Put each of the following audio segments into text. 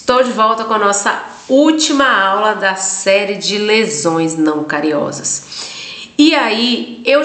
Estou de volta com a nossa última aula da série de lesões não cariosas. E aí, eu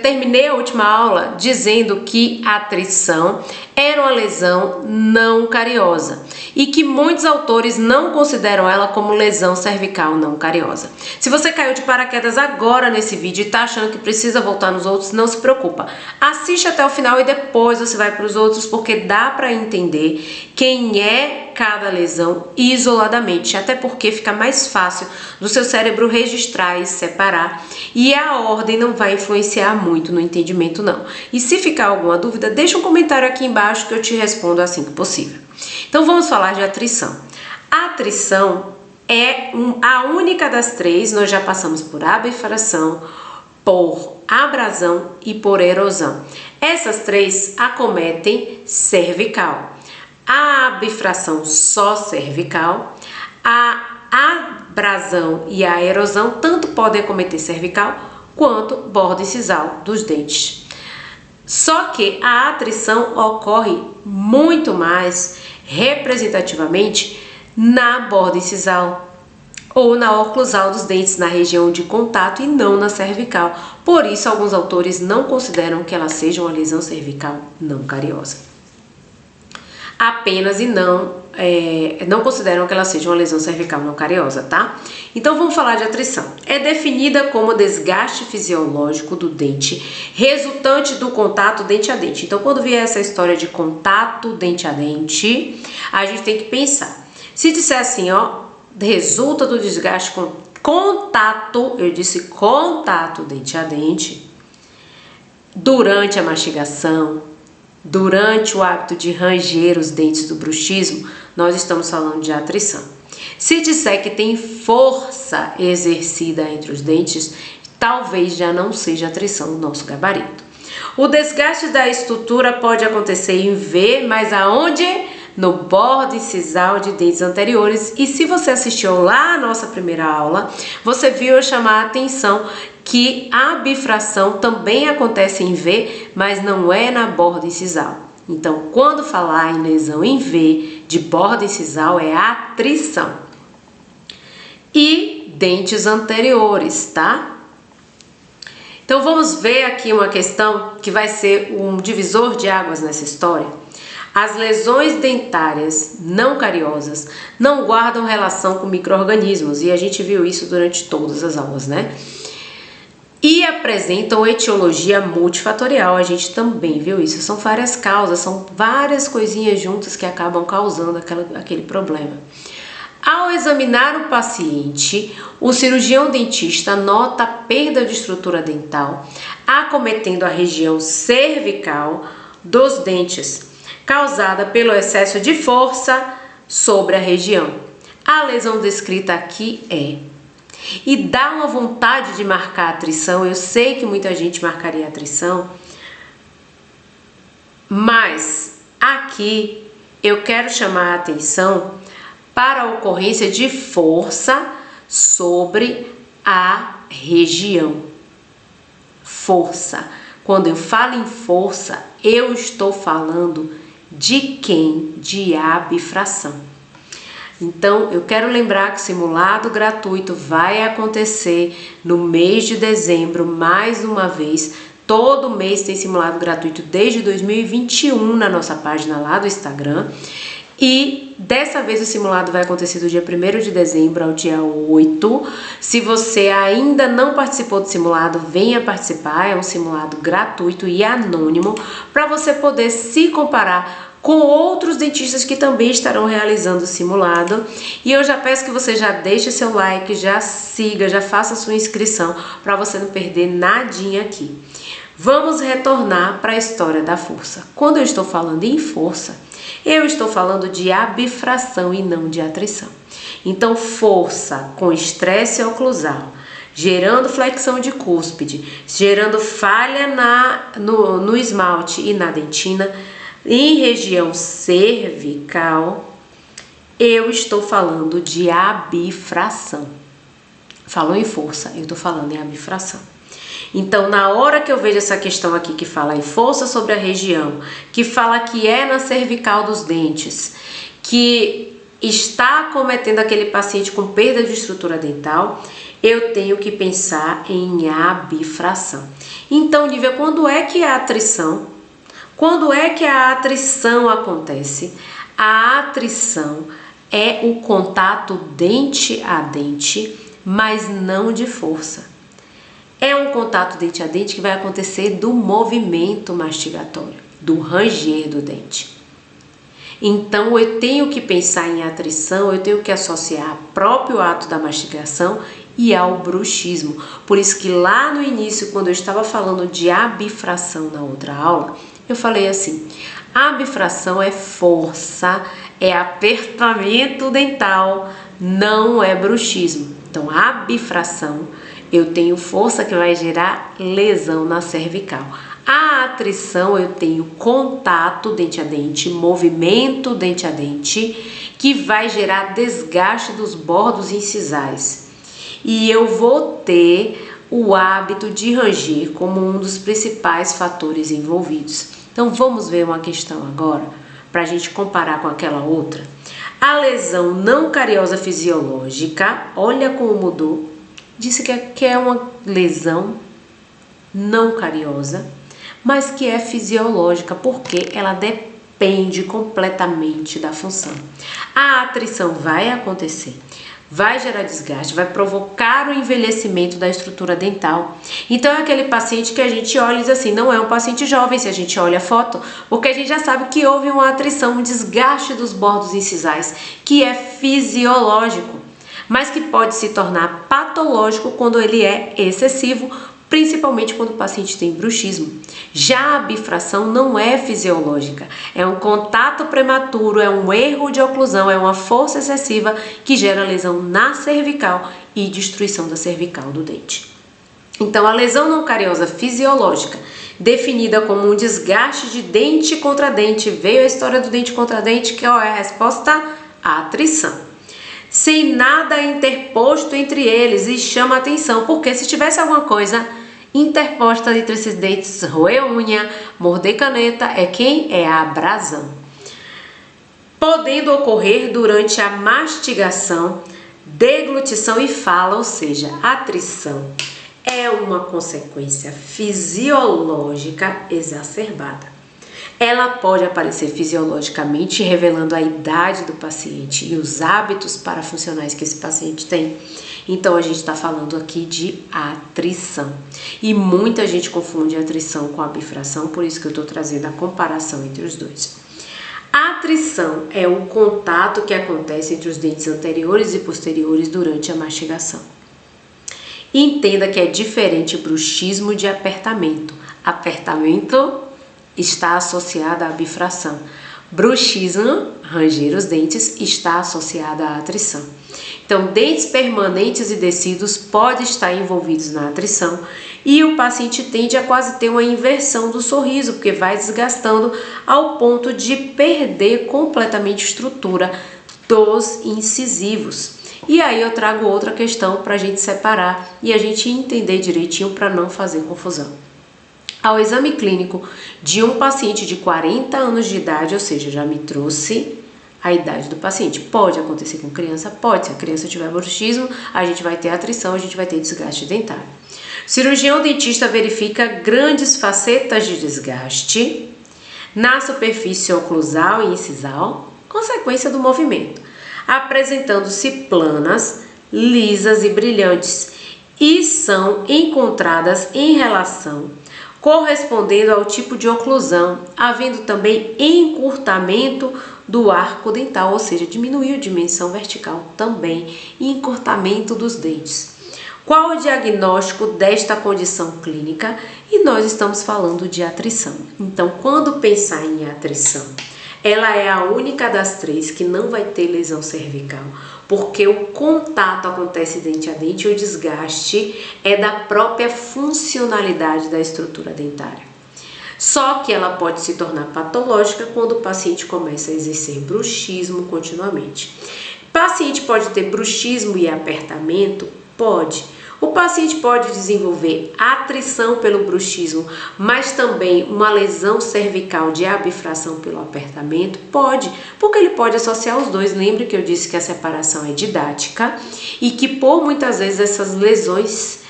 terminei a última aula dizendo que a atrição era uma lesão não cariosa e que muitos autores não consideram ela como lesão cervical não cariosa. Se você caiu de paraquedas agora nesse vídeo e está achando que precisa voltar nos outros, não se preocupa. Assiste até o final e depois você vai para os outros, porque dá para entender quem é cada lesão isoladamente, até porque fica mais fácil do seu cérebro registrar e separar, e a ordem não vai influenciar muito no entendimento não. E se ficar alguma dúvida, deixa um comentário aqui embaixo que eu te respondo assim que possível. Então vamos falar de atrição. A atrição é a única das três. Nós já passamos por abifração, por abrasão e por erosão. Essas três acometem cervical. A abifração só cervical, a abrasão e a erosão tanto podem acometer cervical quanto borda incisal dos dentes. Só que a atrição ocorre muito mais representativamente na borda incisal ou na oclusal dos dentes, na região de contato, e não na cervical. Por isso, alguns autores não consideram que ela seja uma lesão cervical não cariosa. Apenas e não consideram que ela seja uma lesão cervical não cariosa, tá? Então vamos falar de atrição. É definida como desgaste fisiológico do dente resultante do contato dente a dente. Então quando vier essa história de contato dente a dente, a gente tem que pensar. Se disser assim, ó, resulta do desgaste com contato, eu disse contato dente a dente, durante a mastigação, durante o hábito de ranger os dentes do bruxismo, nós estamos falando de atrição. Se disser que tem força exercida entre os dentes, talvez já não seja atrição o nosso gabarito. O desgaste da estrutura pode acontecer em V, mas aonde? No bordo incisal de dentes anteriores. E se você assistiu lá a nossa primeira aula, você viu eu chamar a atenção que a bifração também acontece em V, mas não é na borda incisal. Então, quando falar em lesão em V de borda incisal, é atrição. E dentes anteriores, tá? Então, vamos ver aqui uma questão que vai ser um divisor de águas nessa história. As lesões dentárias não cariosas não guardam relação com micro-organismos, e a gente viu isso durante todas as aulas, né? E apresentam etiologia multifatorial, a gente também viu isso. São várias causas, são várias coisinhas juntas que acabam causando aquele problema. Ao examinar o paciente, o cirurgião dentista nota a perda de estrutura dental, acometendo a região cervical dos dentes, causada pelo excesso de força sobre a região. A lesão descrita aqui e dá uma vontade de marcar a atrição. Eu sei que muita gente marcaria a atrição, mas aqui eu quero chamar a atenção para a ocorrência de força sobre a região. Força. Quando eu falo em força, eu estou falando de quem? De abifração. Então, eu quero lembrar que o simulado gratuito vai acontecer no mês de dezembro, mais uma vez. Todo mês tem simulado gratuito desde 2021 na nossa página lá do Instagram. E dessa vez o simulado vai acontecer do dia 1º de dezembro ao dia 8. Se você ainda não participou do simulado, venha participar. É um simulado gratuito e anônimo para você poder se comparar com outros dentistas que também estarão realizando o simulado. E eu já peço que você já deixe seu like, já siga, já faça sua inscrição para você não perder nadinha aqui. Vamos retornar para a história da força. Quando eu estou falando em força, eu estou falando de abifração e não de atrição. Então, força com estresse oclusal, gerando flexão de cúspide, gerando falha no esmalte e na dentina, em região cervical, eu estou falando de abifração. Falou em força, eu estou falando em abifração. Então, na hora que eu vejo essa questão aqui que fala em força sobre a região, que fala que é na cervical dos dentes, que está acometendo aquele paciente com perda de estrutura dental, eu tenho que pensar em abifração. Então, Nívia, quando é que a atrição? Quando é que a atrição acontece? A atrição é o contato dente a dente, mas não de força. É um contato dente a dente que vai acontecer do movimento mastigatório, do ranger do dente. Então, eu tenho que pensar em atrição, eu tenho que associar o próprio ato da mastigação e ao bruxismo. Por isso que lá no início, quando eu estava falando de abifração na outra aula, eu falei assim, a abifração é força, é apertamento dental, não é bruxismo. Então, a abifração, eu tenho força que vai gerar lesão na cervical. A atrição, eu tenho contato dente a dente, movimento dente a dente, que vai gerar desgaste dos bordos incisais. E eu vou ter o hábito de ranger como um dos principais fatores envolvidos. Então, vamos ver uma questão agora, para a gente comparar com aquela outra. A lesão não cariosa fisiológica, olha como mudou. Disse que é uma lesão não cariosa, mas que é fisiológica, porque ela depende completamente da função. A atrição vai acontecer, vai gerar desgaste, vai provocar o envelhecimento da estrutura dental. Então, é aquele paciente que a gente olha e diz assim, não é um paciente jovem se a gente olha a foto, porque a gente já sabe que houve uma atrição, um desgaste dos bordos incisais, que é fisiológico, mas que pode se tornar patológico quando ele é excessivo, principalmente quando o paciente tem bruxismo. Já a bifração não é fisiológica, é um contato prematuro, é um erro de oclusão, é uma força excessiva que gera lesão na cervical e destruição da cervical do dente. Então, a lesão não cariosa fisiológica, definida como um desgaste de dente contra dente, veio a história do dente contra dente, que é a resposta? A atrição. Sem nada interposto entre eles, e chama atenção, porque se tivesse alguma coisa interposta entre esses dentes, roer unha, morder caneta, é quem? É a abrasão. Podendo ocorrer durante a mastigação, deglutição e fala, ou seja, atrição, é uma consequência fisiológica exacerbada. Ela pode aparecer fisiologicamente, revelando a idade do paciente e os hábitos parafuncionais que esse paciente tem. Então, a gente está falando aqui de atrição. E muita gente confunde a atrição com a bifração, por isso que eu estou trazendo a comparação entre os dois. A atrição é o contato que acontece entre os dentes anteriores e posteriores durante a mastigação. Entenda que é diferente bruxismo de apertamento. Apertamento está associada à bifração. Bruxismo, ranger os dentes, está associada à atrição. Então, dentes permanentes e descidos podem estar envolvidos na atrição e o paciente tende a quase ter uma inversão do sorriso, porque vai desgastando ao ponto de perder completamente a estrutura dos incisivos. E aí eu trago outra questão para a gente separar e a gente entender direitinho para não fazer confusão. Ao exame clínico de um paciente de 40 anos de idade, ou seja, já me trouxe a idade do paciente. Pode acontecer com criança? Pode. Se a criança tiver bruxismo, a gente vai ter atrição, a gente vai ter desgaste dentário. Cirurgião dentista verifica grandes facetas de desgaste na superfície oclusal e incisal, consequência do movimento, apresentando-se planas, lisas e brilhantes, e são encontradas em relação correspondendo ao tipo de oclusão, havendo também encurtamento do arco dental, ou seja, diminuiu a dimensão vertical também e encurtamento dos dentes. Qual o diagnóstico desta condição clínica? E nós estamos falando de atrição. Então, quando pensar em atrição, ela é a única das três que não vai ter lesão cervical, porque o contato acontece dente a dente e o desgaste é da própria funcionalidade da estrutura dentária. Só que ela pode se tornar patológica quando o paciente começa a exercer bruxismo continuamente. O paciente pode ter bruxismo e apertamento? Pode. O paciente pode desenvolver atrição pelo bruxismo, mas também uma lesão cervical de abfração pelo apertamento? Pode, porque ele pode associar os dois. Lembre que eu disse que a separação é didática e que por muitas vezes essas lesões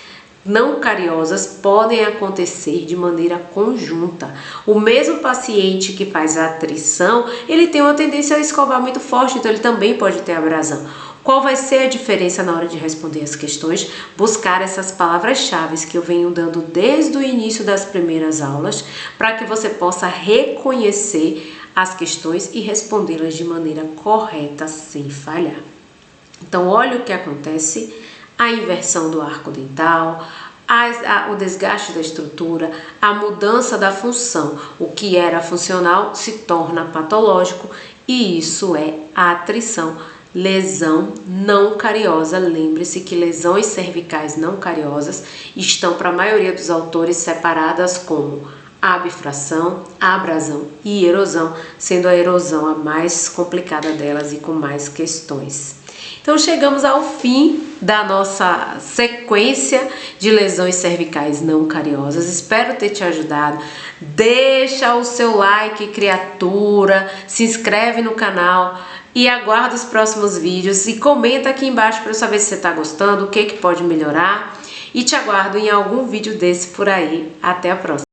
não cariosas podem acontecer de maneira conjunta. O mesmo paciente que faz a atrição, ele tem uma tendência a escovar muito forte, então ele também pode ter abrasão. Qual vai ser a diferença na hora de responder as questões? Buscar essas palavras-chave que eu venho dando desde o início das primeiras aulas, para que você possa reconhecer as questões e respondê-las de maneira correta, sem falhar. Então, olha o que acontece: a inversão do arco dental, o desgaste da estrutura, a mudança da função. O que era funcional se torna patológico e isso é a atrição. Lesão não cariosa. Lembre-se que lesões cervicais não cariosas estão, para a maioria dos autores, separadas como abfração, abrasão e erosão, sendo a erosão a mais complicada delas e com mais questões. Então chegamos ao fim da nossa sequência de lesões cervicais não cariosas. Espero ter te ajudado. Deixa o seu like, criatura, se inscreve no canal e aguarda os próximos vídeos e comenta aqui embaixo para eu saber se você está gostando, o que pode melhorar, e te aguardo em algum vídeo desse por aí. Até a próxima!